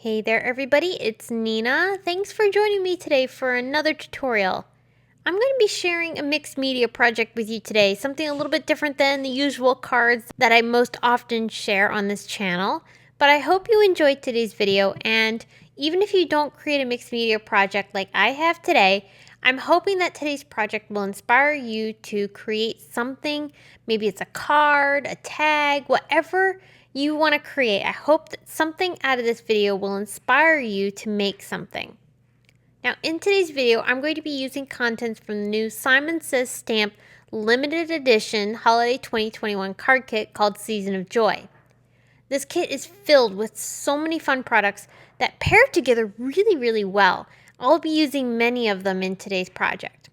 Hey there everybody, it's Nina. Thanks for joining me today for another tutorial. I'm going to be sharing a mixed media project with you today, something a little bit different than the usual cards that I most often share on this channel. But I hope you enjoyed today's video, and even if you don't create a mixed media project like I have today, I'm hoping that today's project will inspire you to create something. Maybe it's a card, a tag, whatever you want to create. I hope that something out of this video will inspire you to make something. Now in today's video, I'm going to be using contents from the new Simon Says Stamp limited edition holiday 2021 card kit called Season of Joy. This kit is filled with so many fun products that pair together really well. I'll be using many of them in today's project.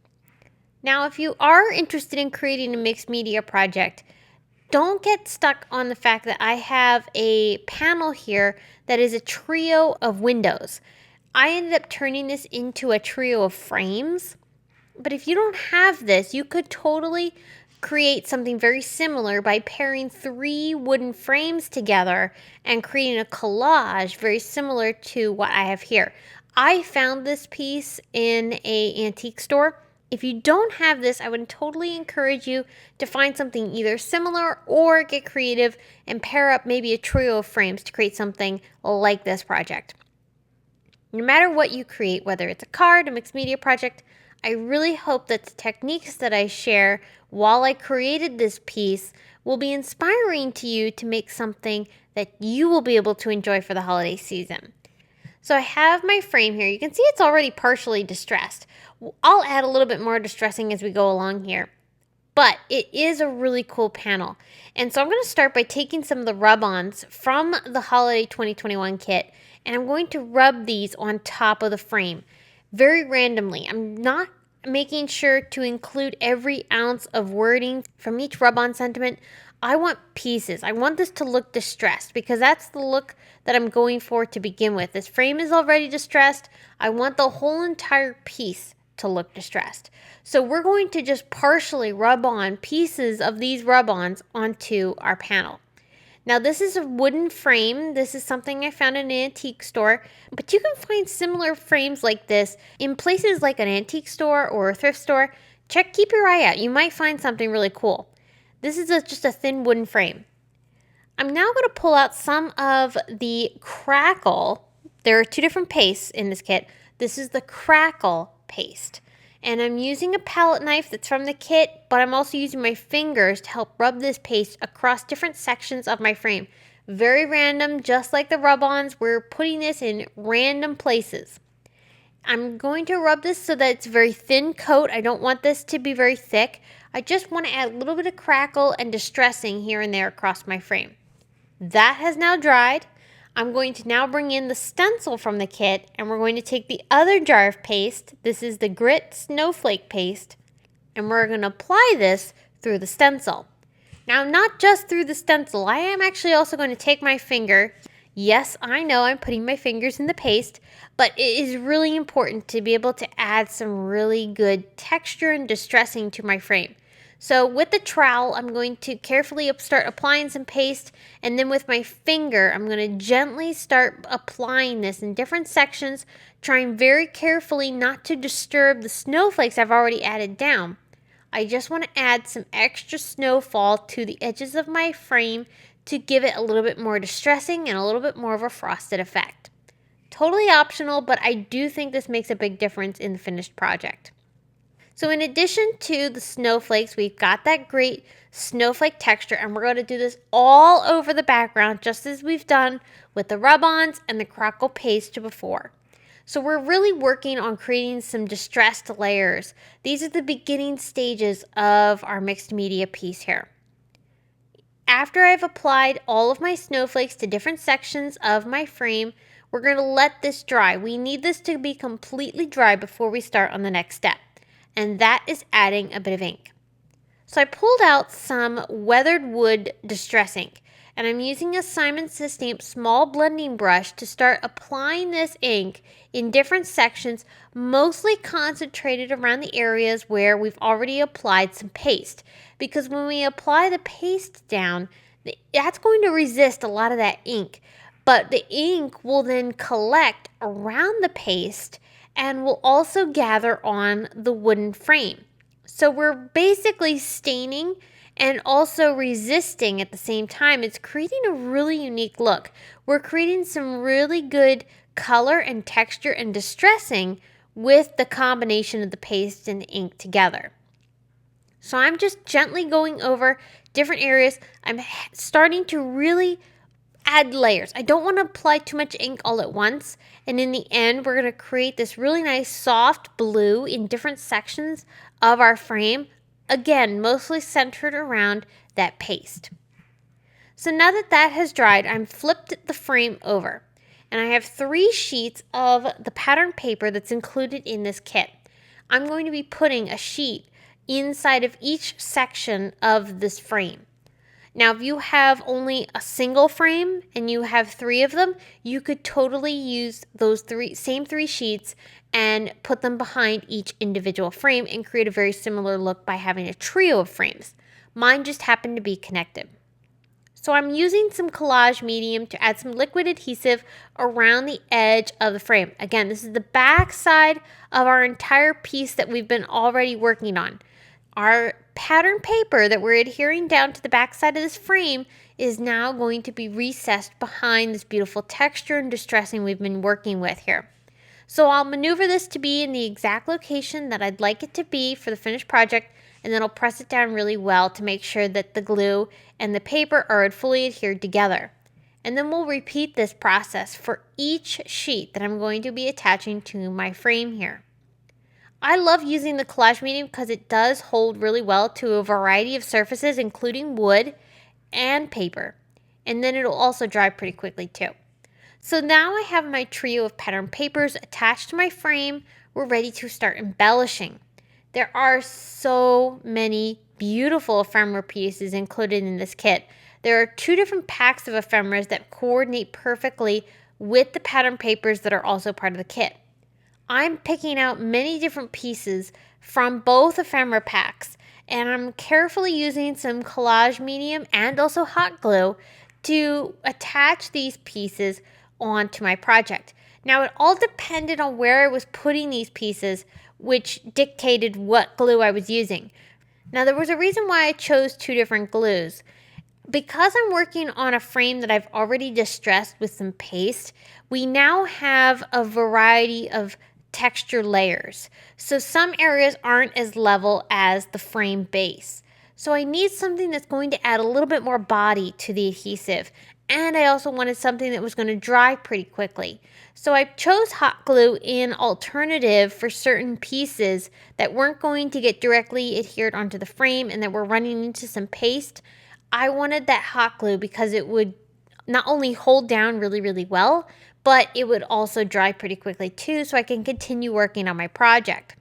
Now if you are interested in creating a mixed media project, don't get stuck on the fact that I have a panel here that is a trio of windows. I ended up turning this into a trio of frames, but if you don't have this, you could totally create something very similar by pairing 3 wooden frames together and creating a collage very similar to what I have here. I found this piece in an antique store. If you don't have this, I would totally encourage you to find something either similar or get creative and pair up maybe a trio of frames to create something like this project. No matter what you create, whether it's a card, a mixed media project, I really hope that the techniques that I share while I created this piece will be inspiring to you to make something that you will be able to enjoy for the holiday season. So I have my frame here. You can see it's already partially distressed. I'll add a little bit more distressing as we go along here. But it is a really cool panel. And so I'm going to start by taking some of the rub-ons from the Holiday 2021 kit, and I'm going to rub these on top of the frame very randomly. I'm not making sure to include every ounce of wording from each rub-on sentiment. I want pieces. I want this to look distressed because that's the look that I'm going for to begin with. This frame is already distressed. I want the whole entire piece to look distressed. So we're going to just partially rub on pieces of these rub-ons onto our panel. Now this is a wooden frame. This is something I found in an antique store, but you can find similar frames like this in places like an antique store or a thrift store. Keep your eye out. You might find something really cool. This is just a thin wooden frame. I'm now going to pull out some of the Crackle. There are 2 different pastes in this kit. This is the Crackle Paste. And I'm using a palette knife that's from the kit, but I'm also using my fingers to help rub this paste across different sections of my frame. Very random, just like the rub-ons, we're putting this in random places. I'm going to rub this so that it's a very thin coat. I don't want this to be very thick. I just want to add a little bit of crackle and distressing here and there across my frame. That has now dried. I'm going to now bring in the stencil from the kit, and we're going to take the other jar of paste. This is the Grit Snowflake Paste, and we're going to apply this through the stencil. Now, not just through the stencil. I am actually also going to take my finger. Yes, I know I'm putting my fingers in the paste, but it is really important to be able to add some really good texture and distressing to my frame. So with the trowel, I'm going to carefully start applying some paste, and then with my finger, I'm going to gently start applying this in different sections, trying very carefully not to disturb the snowflakes I've already added down. I just want to add some extra snowfall to the edges of my frame to give it a little bit more distressing and a little bit more of a frosted effect. Totally optional, but I do think this makes a big difference in the finished project. So in addition to the snowflakes, we've got that great snowflake texture, and we're going to do this all over the background just as we've done with the rub-ons and the Crackle Paste before. So we're really working on creating some distressed layers. These are the beginning stages of our mixed media piece here. After I've applied all of my snowflakes to different sections of my frame, we're going to let this dry. We need this to be completely dry before we start on the next step, and that is adding a bit of ink. So I pulled out some weathered wood distress ink, and I'm using a Simon Says Stamp small blending brush to start applying this ink in different sections, mostly concentrated around the areas where we've already applied some paste. Because when we apply the paste down, that's going to resist a lot of that ink. but the ink will then collect around the paste and will also gather on the wooden frame. So we're basically staining and also resisting at the same time. It's creating a really unique look. We're creating some really good color and texture and distressing with the combination of the paste and the ink together. So I'm just gently going over different areas. I'm starting to really add layers. I don't want to apply too much ink all at once. And in the end, we're going to create this really nice soft blue in different sections of our frame. Again, mostly centered around that paste. So now that that has dried, I'm flipped the frame over. And I have 3 sheets of the pattern paper that's included in this kit. I'm going to be putting a sheet inside of each section of this frame. Now, if you have only a single frame and you have 3 of them, you could totally use those same 3 sheets and put them behind each individual frame and create a very similar look by having a trio of frames. Mine just happened to be connected. So I'm using some collage medium to add some liquid adhesive around the edge of the frame. Again, this is the back side of our entire piece that we've been already working on. Our pattern paper that we're adhering down to the back side of this frame is now going to be recessed behind this beautiful texture and distressing we've been working with here. So I'll maneuver this to be in the exact location that I'd like it to be for the finished project, and then I'll press it down really well to make sure that the glue and the paper are fully adhered together. And then we'll repeat this process for each sheet that I'm going to be attaching to my frame here. I love using the collage medium because it does hold really well to a variety of surfaces, including wood and paper. And then it'll also dry pretty quickly too. So now I have my trio of pattern papers attached to my frame. We're ready to start embellishing. There are so many beautiful ephemera pieces included in this kit. There are 2 different packs of ephemeras that coordinate perfectly with the pattern papers that are also part of the kit. I'm picking out many different pieces from both ephemera packs, and I'm carefully using some collage medium and also hot glue to attach these pieces onto my project. Now, it all depended on where I was putting these pieces, which dictated what glue I was using. Now, there was a reason why I chose 2 different glues. Because I'm working on a frame that I've already distressed with some paste, we now have a variety of texture layers. So some areas aren't as level as the frame base. So I need something that's going to add a little bit more body to the adhesive. And I also wanted something that was going to dry pretty quickly. So I chose hot glue in alternative for certain pieces that weren't going to get directly adhered onto the frame and that were running into some paste. I wanted that hot glue because it would not only hold down really, really well, but it would also dry pretty quickly too, so I can continue working on my project.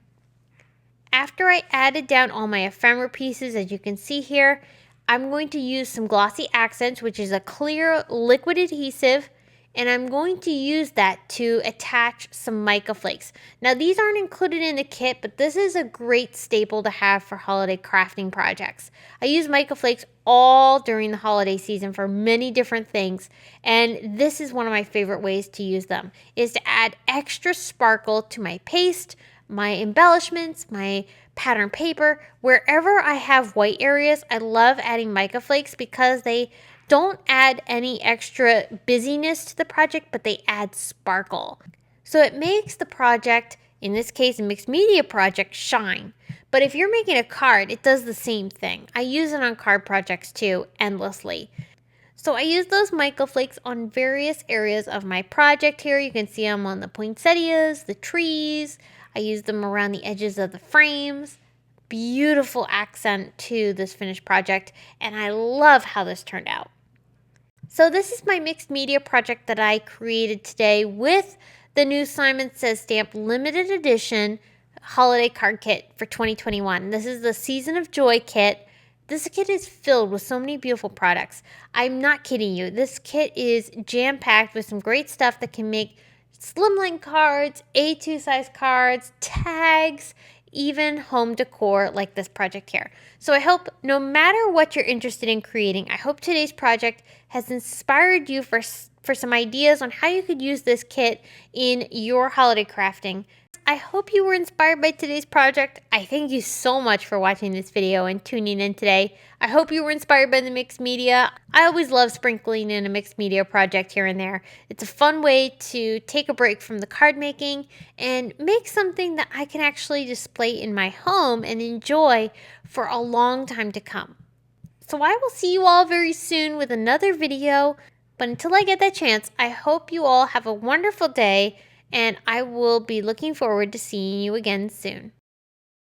After I added down all my ephemera pieces, as you can see here, I'm going to use some Glossy Accents, which is a clear liquid adhesive, and I'm going to use that to attach some mica flakes. Now, these aren't included in the kit, but this is a great staple to have for holiday crafting projects. I use mica flakes all during the holiday season for many different things, and this is one of my favorite ways to use them, is to add extra sparkle to my paste, my embellishments, my pattern paper. Wherever I have white areas, I love adding mica flakes because they don't add any extra busyness to the project, but they add sparkle. So it makes the project, in this case a mixed media project, shine. But if you're making a card, it does the same thing. I use it on card projects too, endlessly. So I use those mica flakes on various areas of my project here. You can see them on the poinsettias, the trees. I use them around the edges of the frames. Beautiful accent to this finished project, and I love how this turned out. So this is my mixed media project that I created today with the new Simon Says Stamp limited edition holiday card kit for 2021. This is the Season of Joy kit. This kit is filled with so many beautiful products. I'm not kidding you. This kit is jam-packed with some great stuff that can make slimline cards, A2 size cards, tags, even home decor like this project here. So I hope no matter what you're interested in creating, I hope today's project has inspired you for for some ideas on how you could use this kit in your holiday crafting. I hope you were inspired by today's project. I thank you so much for watching this video and tuning in today. I hope you were inspired by the mixed media. I always love sprinkling in a mixed media project here and there. It's a fun way to take a break from the card making and make something that I can actually display in my home and enjoy for a long time to come. So I will see you all very soon with another video. But until I get that chance, I hope you all have a wonderful day, and I will be looking forward to seeing you again soon.